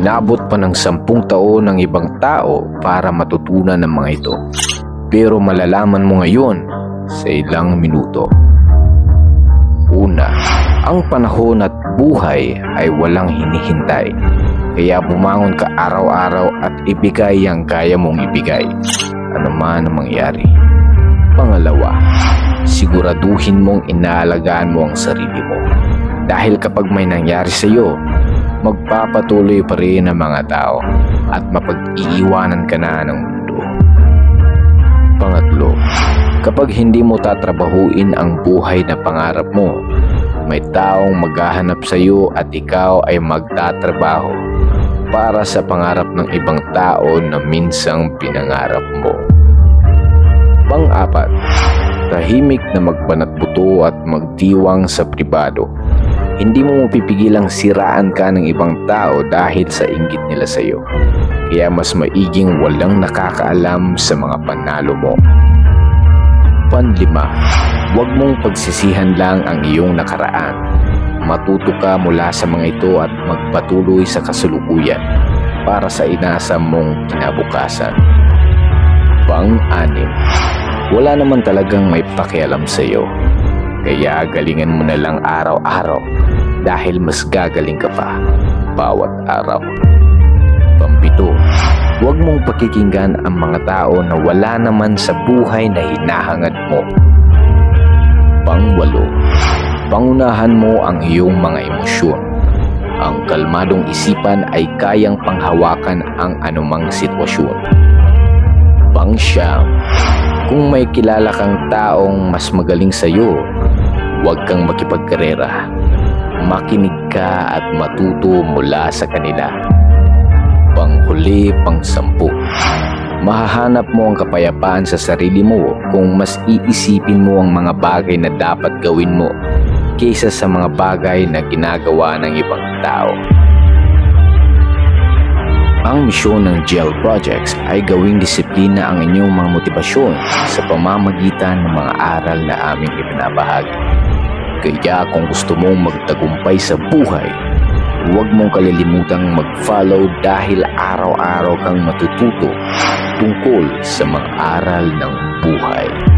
Inabot pa ng 10 taon ng ibang tao para matutunan ng mga ito. Pero malalaman mo ngayon sa ilang minuto. Una, ang panahon at buhay ay walang hinihintay. Kaya bumangon ka araw-araw at ibigay ang kaya mong ibigay, ano man ang mangyari. Pangalawa, siguraduhin mong inaalagaan mo ang sarili mo. Dahil kapag may nangyari sa iyo, magpapatuloy pa rin ang mga tao at mapag-iiwanan ka na ng mundo. Pangatlo, kapag hindi mo tatrabahuin ang buhay na pangarap mo, may taong maghahanap sa iyo at ikaw ay magtatrabaho para sa pangarap ng ibang tao na minsang pinangarap mo. Pang-apat, tahimik na magpanatbuto at magdiwang sa pribado. Hindi mo mapipigilang siraan ka ng ibang tao dahil sa inggit nila sa iyo. Kaya mas maiging walang nakakaalam sa mga panalo mo. Panlima, huwag mong pagsisihan lang ang iyong nakaraan. Matuto ka mula sa mga ito at magpatuloy sa kasalukuyan para sa inasam mong kinabukasan. Pang-anim, wala naman talagang may pakialam sa iyo. Kaya galingan mo na lang araw-araw dahil mas gagaling ka pa bawat araw. Pampito, huwag mong pakikinggan ang mga tao na wala naman sa buhay na hinahangad mo. Pangwalo, pangunahan mo ang iyong mga emosyon. Ang kalmadong isipan ay kayang panghawakan ang anumang sitwasyon. Pangsyam, kung may kilala kang taong mas magaling sa iyo, huwag kang makipagkarera. Makinig ka at matuto mula sa kanila. Panghuli, pang-10, mahahanap mo ang kapayapaan sa sarili mo kung mas iisipin mo ang mga bagay na dapat gawin mo kaysa sa mga bagay na ginagawa ng ibang tao. Ang misyon ng GEL Projects ay gawing disiplina ang inyong mga motibasyon sa pamamagitan ng mga aral na aming ibinabahagi. Kaya kung gusto mong magtagumpay sa buhay, huwag mong kalilimutang mag-follow dahil araw-araw kang matututo tungkol sa mga aral ng buhay.